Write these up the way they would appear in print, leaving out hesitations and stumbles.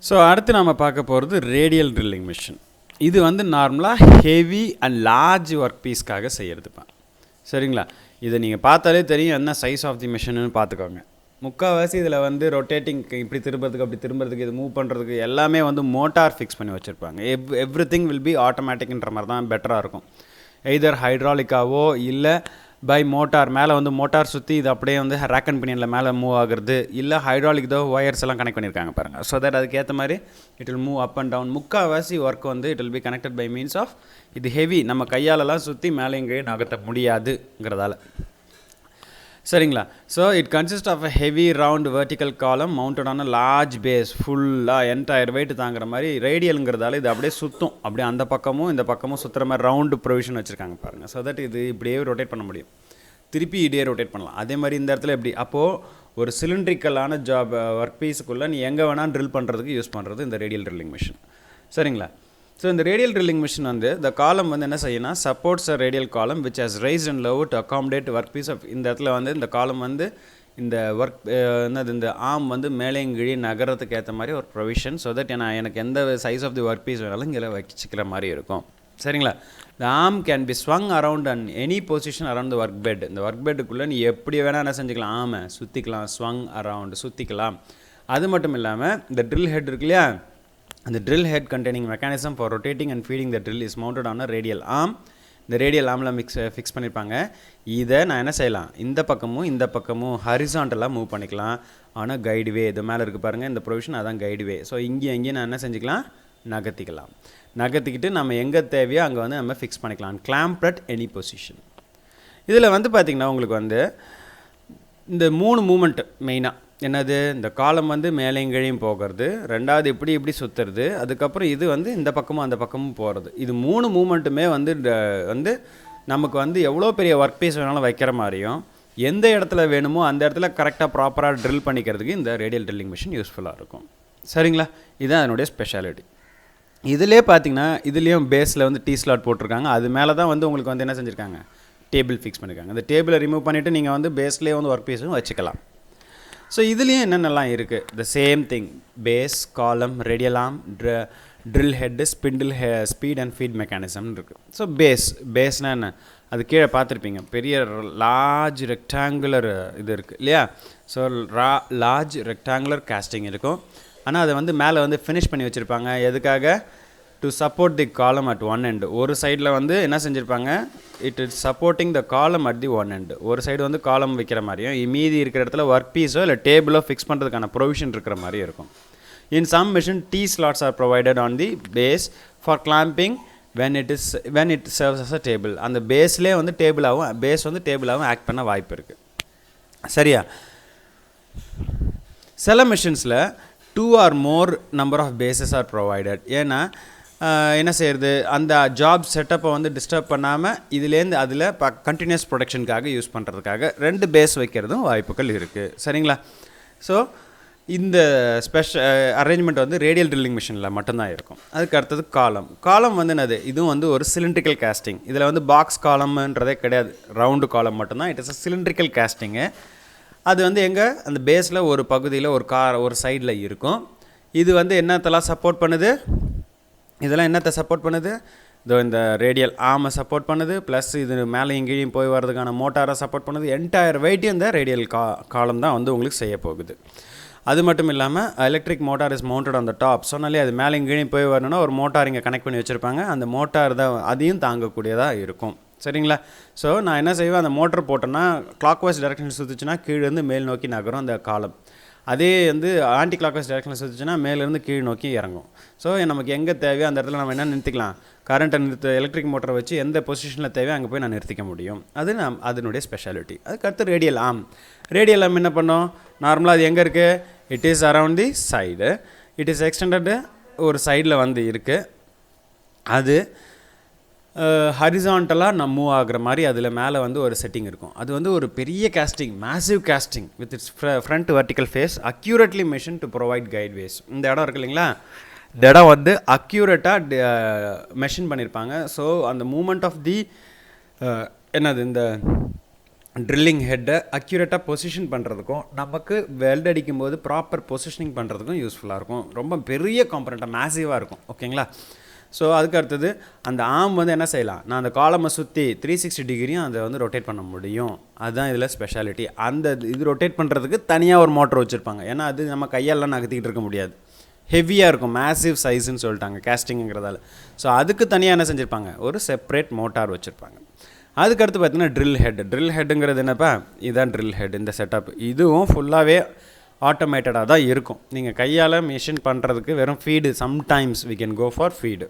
So அடுத்து நம்ம பார்க்க போகிறது ரேடியல் ட்ரில்லிங் மிஷின். இது வந்து நார்மலாக ஹெவி அண்ட் லார்ஜ் ஒர்க் பீஸ்க்காக செய்கிறதுப்பா. சரிங்களா? இதை நீங்கள் பார்த்தாலே தெரியும் என்ன சைஸ் ஆஃப் தி மிஷின்னு பார்த்துக்கோங்க. முக்கால்வாசி இதில் வந்து ரொட்டேட்டிங் இப்படி திரும்புறதுக்கு அப்படி திரும்புறதுக்கு இது மூவ் பண்ணுறதுக்கு எல்லாமே வந்து மோட்டார் ஃபிக்ஸ் பண்ணி வச்சுருப்பாங்க. எவ்ரி திங் வில் பி ஆட்டோமேட்டிக்ன்ற மாதிரி தான் பெட்டராக இருக்கும். எய்தர் ஹைட்ராலிக்காவோ இல்லை பை மோட்டார் மேலே வந்து மோட்டார் சுற்றி இது அப்படியே வந்து ரேக் அண்ட் பினியனில் மேலே மூவ் ஆகுறது, இல்லை ஹைட்ராலிக் தான் ஒயர்ஸ் எல்லாம் கனெக்ட் பண்ணியிருக்காங்க பாருங்கள். ஸோ தட் அதுக்கேற்ற மாதிரி it will move up and down. முக்கால்வாசி ஒர்க் வந்து it will be connected by means of இது ஹெவி, நம்ம கையாலலாம் சுற்றி மேலே இங்கேயே நகர்த்த முடியாதுங்கிறதால. சரிங்களா? So it consist of a heavy round vertical column mounted on a large base. ஃபுல்லாக என்டையர் வெயிட் தாங்குற மாதிரி ரேடியலுங்கிறதால இது அப்படியே சுற்றும், அப்படியே அந்த பக்கமும் இந்த பக்கமும் சுற்றுற மாதிரி ரவுண்டு ப்ரொவிஷன் வச்சுருக்காங்க பாருங்கள். ஸோ தட் இது இப்படியே ரொட்டேட் பண்ண முடியும், திருப்பி இடையே ரொட்டேட் பண்ணலாம். அதே மாதிரி இந்த இடத்துல எப்படி அப்போது ஒரு சிலிண்ட்ரிக்கலான ஜாப் ஒர்க் பீஸுக்குள்ளே நீ எங்கே வேணால் ட்ரில் பண்ணுறதுக்கு யூஸ் பண்ணுறது இந்த ரேடியல் ட்ரில்லிங் மிஷின். சரிங்களா? ஸோ இந்த ரேடியல் ட்ரில்லிங் மிஷின் வந்து இந்த காலம் வந்து என்ன செய்யணும்னா supports a radial column which has raised and lowered to accommodate work piece of. இந்த இடத்துல வந்து இந்த காலம் வந்து இந்த ஒர்க் என்னது இந்த ஆம் வந்து மேலேயும் கீழே நகரத்துக்கு ஏற்ற மாதிரி ஒரு ப்ரொவிஷன். ஸோ தட் எனக்கு எந்த size of the work piece வேணாலும் இங்கே வச்சுக்கிற மாதிரி இருக்கும். சரிங்களா? The arm can be swung around and any position around the work bed. இந்த ஒர்க் பெட்டுக்குள்ளே நீ எப்படி வேணால் என்ன செஞ்சுக்கலாம், ஆமை சுற்றிக்கலாம், ஸ்வங் அரவுண்ட் சுற்றிக்கலாம். அது மட்டும் இல்லாமல் இந்த ட்ரில் ஹெட் இருக்கு இல்லையா, அந்த drill head containing mechanism for rotating and feeding the drill is mounted on a radial arm. இந்த ரேடியல் ஆர்மில் ஃபிக்ஸ் பண்ணியிருப்பாங்க. இதை நான் என்ன செய்யலாம், இந்த பக்கமும் ஹரிசாண்டலாக மூவ் பண்ணிக்கலாம். ஆனால் கைடு வே இது மேலே இருக்குது பாருங்கள், இந்த ப்ரொவிஷன் அதான் கைடு வே. ஸோ இங்கேயும் நான் என்ன செஞ்சுக்கலாம், நகர்த்திக்கிட்டு நம்ம எங்கே தேவையோ அங்கே வந்து நம்ம ஃபிக்ஸ் பண்ணிக்கலாம். Clamp at any position. இதில் வந்து பார்த்திங்கன்னா உங்களுக்கு வந்து இந்த 3 மூமெண்ட் மெயினாக என்னது, இந்த காலம் வந்து மேலேயும் கீழையும் போகிறது, ரெண்டாவது இப்படி சுற்றுறது, அதுக்கப்புறம் இது வந்து இந்த பக்கமும் அந்த பக்கமும் போகிறது. இது 3 மூமெண்ட்டுமே வந்து நமக்கு வந்து எவ்வளோ பெரிய ஒர்க் பீஸ் வேணாலும் வைக்கிற மாதிரியும் எந்த இடத்துல வேணுமோ அந்த இடத்துல கரெக்டாக ப்ராப்பராக ட்ரில் பண்ணிக்கிறதுக்கு இந்த ரேடியல் ட்ரில்லிங் மிஷின் யூஸ்ஃபுல்லாக இருக்கும். சரிங்களா? இதுதான் அதனுடைய ஸ்பெஷாலிட்டி. இதிலே பார்த்திங்கன்னா இதுலேயும் பேஸில் வந்து டீ ஸ்லாட் போட்டிருக்காங்க. அது மேலே தான் வந்து உங்களுக்கு வந்து என்ன செஞ்சுருக்காங்க, டேபிள் ஃபிக்ஸ் பண்ணியிருக்காங்க. அந்த டேபிளை ரிமூவ் பண்ணிவிட்டு நீங்கள் வந்து பேஸ்லேயே வந்து ஒர்க் பீஸும் வச்சுக்கலாம். ஸோ இதுலேயும் என்னென்னலாம் இருக்குது, the same thing, base, column, radial arm, drill head, spindle speed and feed மெக்கானிசம்னு இருக்குது. ஸோ பேஸ்னால் என்ன, அது கீழே பார்த்துருப்பீங்க, பெரிய லார்ஜ் ரெக்டாங்குலர் இது இருக்குது இல்லையா. ஸோ லார்ஜ் ரெக்டாங்குலர் காஸ்டிங் இருக்கும். ஆனால் அதை வந்து மேலே வந்து ஃபினிஷ் பண்ணி வச்சுருப்பாங்க. எதுக்காக, டு சப்போர்ட் தி காலம் அட் ஒன் எண்ட். ஒரு சைடில் வந்து என்ன செஞ்சுருப்பாங்க, இட் இஸ் சப்போர்ட்டிங் த காலம் அட் தி ஒன் எண்ட். ஒரு சைடு வந்து காலம் வைக்கிற மாதிரியும் மீதி இருக்கிற இடத்துல ஒர்க் பீஸோ இல்லை டேபிளோ ஃபிக்ஸ் பண்ணுறதுக்கான ப்ரொவிஷன் இருக்கிற மாதிரி இருக்கும். In some machine T slots are provided on the base for clamping when it serves as a table. அந்த பேஸ்லேயே வந்து பேஸ் வந்து டேபிளாகவும் ஆக்ட் பண்ண வாய்ப்பு இருக்குது. சரியா? சில மிஷின்ஸில் 2 or more number of bases are provided. ஏன்னா என்ன செய்கிறது, அந்த ஜாப் செட்டப்பை வந்து டிஸ்டர்ப் பண்ணாமல் இதுலேருந்து அதில் கண்டினியூஸ் ப்ரொடக்ஷனுக்காக யூஸ் பண்ணுறதுக்காக 2 பேஸ் வைக்கிறதும் வாய்ப்புகள் இருக்குது. சரிங்களா? ஸோ இந்த அரேஞ்ச்மெண்ட் வந்து ரேடியல் ட்ரில்லிங் மிஷினில் மட்டும்தான் இருக்கும். அதுக்கு அடுத்தது காலம் வந்து என்னது, இதுவும் வந்து ஒரு சிலிண்ட்ரிக்கல் காஸ்டிங். இதில் வந்து பாக்ஸ் காலம்ன்றதே கிடையாது, ரவுண்டு காலம் மட்டும்தான். It is a cylindrical costing. அது வந்து எங்கே, அந்த பேஸில் ஒரு பகுதியில் ஒரு சைடில் இருக்கும். இது வந்து என்னத்தெல்லாம் சப்போர்ட் பண்ணுது, இதெல்லாம் என்னத்தை சப்போர்ட் பண்ணுது, இதோ இந்த ரேடியல் ஆர்மை சப்போர்ட் பண்ணுது, ப்ளஸ் இது மேலே இங்கேயும் போய் வர்றதுக்கான மோட்டாரை சப்போர்ட் பண்ணுது. என்டையர் வெயிட்டையும் இந்த ரேடியல் காலம் தான் வந்து உங்களுக்கு செய்ய போகுது. அது மட்டும் இல்லாமல் electric motor is mounted on the top. சொன்னாலே அது மேலே இங்கேயும் போய் வரணும்னா ஒரு மோட்டார் இங்கே கனெக்ட் பண்ணி வச்சுருப்பாங்க. அந்த மோட்டார் தான் அதையும் தாங்கக்கூடியதாக இருக்கும். சரிங்களா? ஸோ நான் என்ன செய்வேன், அந்த மோட்டர் போட்டேன்னா கிளாக் வைஸ் டைரக்ஷன் சுற்றுச்சுன்னா கீழேருந்து மேல் நோக்கி நகரும் அந்த காலம். அதே வந்து ஆன்டி கிளாக் வைஸ் டைரக்ஷனில் சுற்றுச்சுன்னா மேலேருந்து கீழ் நோக்கி இறங்கும். ஸோ நமக்கு எங்கே தேவையோ அந்த இடத்துல நம்ம என்ன நிறுத்திக்கலாம், கரண்ட்டை எலக்ட்ரிக் மோட்டரை வச்சு எந்த பொசிஷனில் தேவையோ அங்கே போய் நான் நிறுத்திக்க முடியும். அது அதனுடைய ஸ்பெஷாலிட்டி. அதுக்கடுத்து ரேடியல் ஆர்ம் என்ன பண்ணோம், நார்மலாக அது எங்கே இருக்குது, it is around the side, it is extended, ஒரு சைடில் வந்து இருக்குது. அது ஹரிசாண்டலாக நம்ம மூவ் ஆகுற மாதிரி அதில் மேலே வந்து ஒரு செட்டிங் இருக்கும். அது வந்து ஒரு பெரிய casting, massive casting with its front vertical face accurately machine to provide guideways. இந்த இடம் இருக்குது இல்லைங்களா, இந்த இடம் வந்து அக்யூரேட்டாக மெஷின் பண்ணியிருப்பாங்க. ஸோ அந்த மூமெண்ட் ஆஃப் தி என்னது இந்த ட்ரில்லிங் ஹெட்டை அக்யூரேட்டாக பொசிஷன் பண்ணுறதுக்கும் நமக்கு வெல்ட் அடிக்கும்போது ப்ராப்பர் பொசிஷனிங் பண்ணுறதுக்கும் யூஸ்ஃபுல்லாக இருக்கும். ரொம்ப பெரிய காம்பனண்ட்டாக மேசிவாக இருக்கும். ஓகேங்களா? ஸோ அதுக்கு அடுத்தது அந்த ஆர்ம் வந்து என்ன செய்யலாம், நான் அந்த காலமை சுற்றி 360 டிகிரியும் அதை வந்து ரொட்டேட் பண்ண முடியும். அதுதான் இதில் ஸ்பெஷாலிட்டி. அந்த இது ரொட்டேட் பண்ணுறதுக்கு தனியாக ஒரு மோட்டர் வச்சுருப்பாங்க. ஏன்னா அது நம்ம கையாலலாம் நகர்த்திக்கிட்டு இருக்க முடியாது, ஹெவியாக இருக்கும், மேசிவ் சைஸுன்னு சொல்லிட்டாங்க கேஸ்டிங்கிறதால. ஸோ அதுக்கு தனியாக என்ன செஞ்சுருப்பாங்க, ஒரு செப்பரேட் மோட்டார் வச்சுருப்பாங்க. அதுக்கடுத்து பார்த்தீங்கன்னா ட்ரில் ஹெட்டுங்கிறது என்னப்பா, இதுதான் ட்ரில் ஹெட். இந்த செட்டப் இதுவும் ஃபுல்லாகவே ஆட்டோமேட்டடாக தான் இருக்கும். நீங்கள் கையால் மிஷின் பண்ணுறதுக்கு வெறும் feed, sometimes we can go for feed.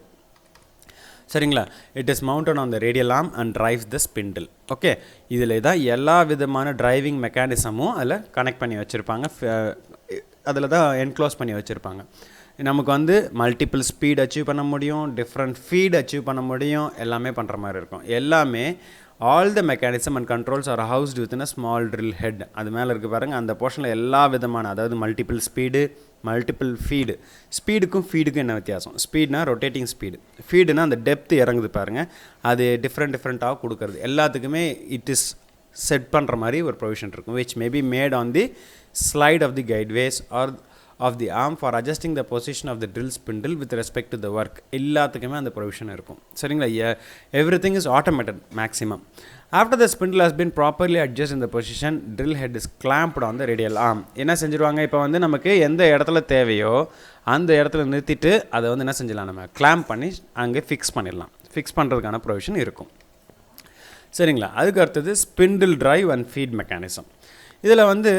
சரிங்களா? It is mounted on the radial arm and drives the spindle. Okay, இதில் தான் எல்லா விதமான டிரைவிங் மெக்கானிசமும் அதில் கனெக்ட் பண்ணி வச்சுருப்பாங்க, அதில் தான் என்க்ளோஸ் பண்ணி வச்சுருப்பாங்க. நமக்கு வந்து மல்டிபிள் ஸ்பீட் அச்சீவ் பண்ண முடியும், டிஃப்ரெண்ட் ஃபீட் அச்சீவ் பண்ண முடியும், எல்லாமே பண்ணுற மாதிரி இருக்கும். எல்லாமே all the mechanism and controls are housed within a small drill head. அது மேலே இருக்குது பாருங்கள், அந்த போர்ஷனில் எல்லா விதமான, அதாவது மல்டிபிள் ஸ்பீடு, மல்டிபிள் ஃபீடு. ஸ்பீடுக்கும் ஃபீடுக்கும் என்ன வித்தியாசம்? ஸ்பீட்னா ரொட்டேட்டிங் ஸ்பீடு, ஃபீடுனா அந்த டெப்த் இறங்குது பாருங்கள், அது டிஃப்ரெண்ட்டாக கொடுக்குறது. எல்லாத்துக்குமே இட் இஸ் செட் பண்ணுற மாதிரி ஒரு ப்ரொவிஷன் இருக்கும், which may be made on the slide of the guideways or of the arm for adjusting the position of the drill spindle with respect to the work. எல்லாத்துக்குமே அந்த provision இருக்கும். சரிங்களா? everything is automated maximum. After the spindle has been properly adjusted in the position, drill head is clamped on the radial arm. என்ன செஞ்சுருவாங்க, இப்போ வந்து நமக்கு எந்த இடத்துல தேவையோ அந்த இடத்துல நிறுத்திட்டு அதை வந்து என்ன செஞ்சிடலாம், நம்ம கிளாம்ப் பண்ணி அங்கே ஃபிக்ஸ் பண்ணிடலாம். ஃபிக்ஸ் பண்ணுறதுக்கான ப்ரொவிஷன் இருக்கும். சரிங்களா? அதுக்கு அடுத்தது spindle drive and feed mechanism. இதில் வந்து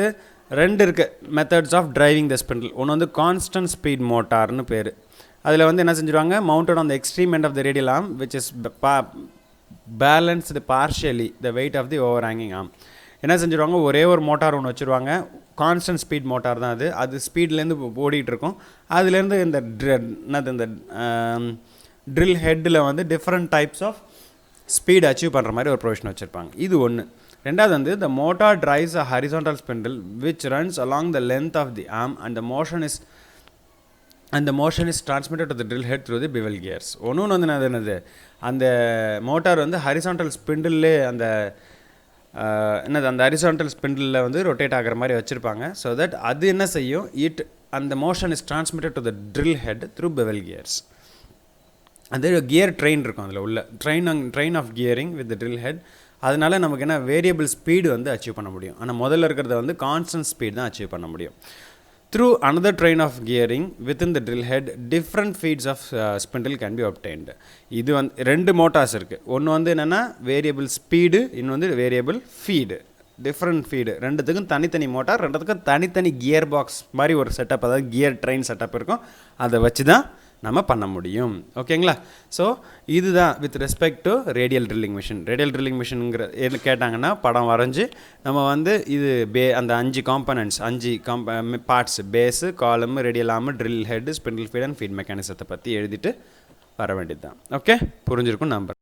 ரெண்டு இருக்குது methods of driving the spindle. ஒன்று வந்து கான்ஸ்டன்ட் ஸ்பீட் மோட்டார்னு பேர். அதில் வந்து என்ன செஞ்சுருவாங்க, mounted on the extreme end of the radial arm which is balanced partially the weight of the over hanging arm. என்ன செஞ்சுருவாங்க, ஒரே ஒரு மோட்டார் ஒன்று வச்சுருவாங்க, கான்ஸ்டன்ட் ஸ்பீட் மோட்டார் தான் அது. அது ஸ்பீட்லேருந்து ஓடிட்டு இருக்கும். அதுலேருந்து இந்த இந்த ட்ரில் ஹெட்டில் வந்து different types of speed achieve பண்ணுற மாதிரி ஒரு ப்ரொவிஷன் வச்சுருப்பாங்க. இது ஒன்று. ரெண்டாவது வந்து the motor drives a horizontal spindle which runs along the length of the arm and the motion is transmitted to the drill head through the bevel gears. ஒன்று வந்து என்னது, அந்த மோட்டார் வந்து ஹரிசான்டல் ஸ்பிண்டில்லே அந்த அந்த ஹரிசான்டல் ஸ்பிண்டிலில் வந்து ரொட்டேட் ஆகிற மாதிரி வச்சுருப்பாங்க. ஸோ தட் அது என்ன செய்யும், அந்த motion is transmitted to the drill head through bevel gears. அது கியர் ட்ரெயின் இருக்கும், அதில் உள்ள train of gearing with drill head. அதனால நமக்கு என்ன வேரியபிள் ஸ்பீடு வந்து அச்சீவ் பண்ண முடியும். ஆனால் முதல்ல இருக்கிறத வந்து கான்ஸ்டன்ட் ஸ்பீட் தான் அச்சீவ் பண்ண முடியும். Through another train of gearing within the drill head, different feeds of spindle can be obtained. இது வந்து ரெண்டு மோட்டார்ஸ் இருக்குது. ஒன்று வந்து என்னென்னா வேரியபிள் ஸ்பீடு, இன்னும் வந்து வேரியபிள் ஃபீடு. டிஃப்ரெண்ட் ஃபீடு, ரெண்டுத்துக்கும் தனித்தனி மோட்டார், ரெண்டுத்துக்கும் தனித்தனி கியர் பாக்ஸ் மாதிரி ஒரு செட்டப், அதாவது கியர் ட்ரெயின் செட்டப் இருக்கும். அதை வச்சு தான் நம்ம பண்ண முடியும். ஓகேங்களா? ஸோ இதுதான் with respect to radial drilling machine. Radial drilling மிஷினுங்கிற என்ன கேட்டாங்கன்னா, படம் வரைஞ்சி நம்ம வந்து இது அந்த 5 components, 5 parts, base, column, radial arm, drill head, spindle feed and feed மெக்கானிசத்தை பற்றி எழுதிட்டு வர வேண்டியது தான். ஓகே, புரிஞ்சிருக்கும் நம்பர்.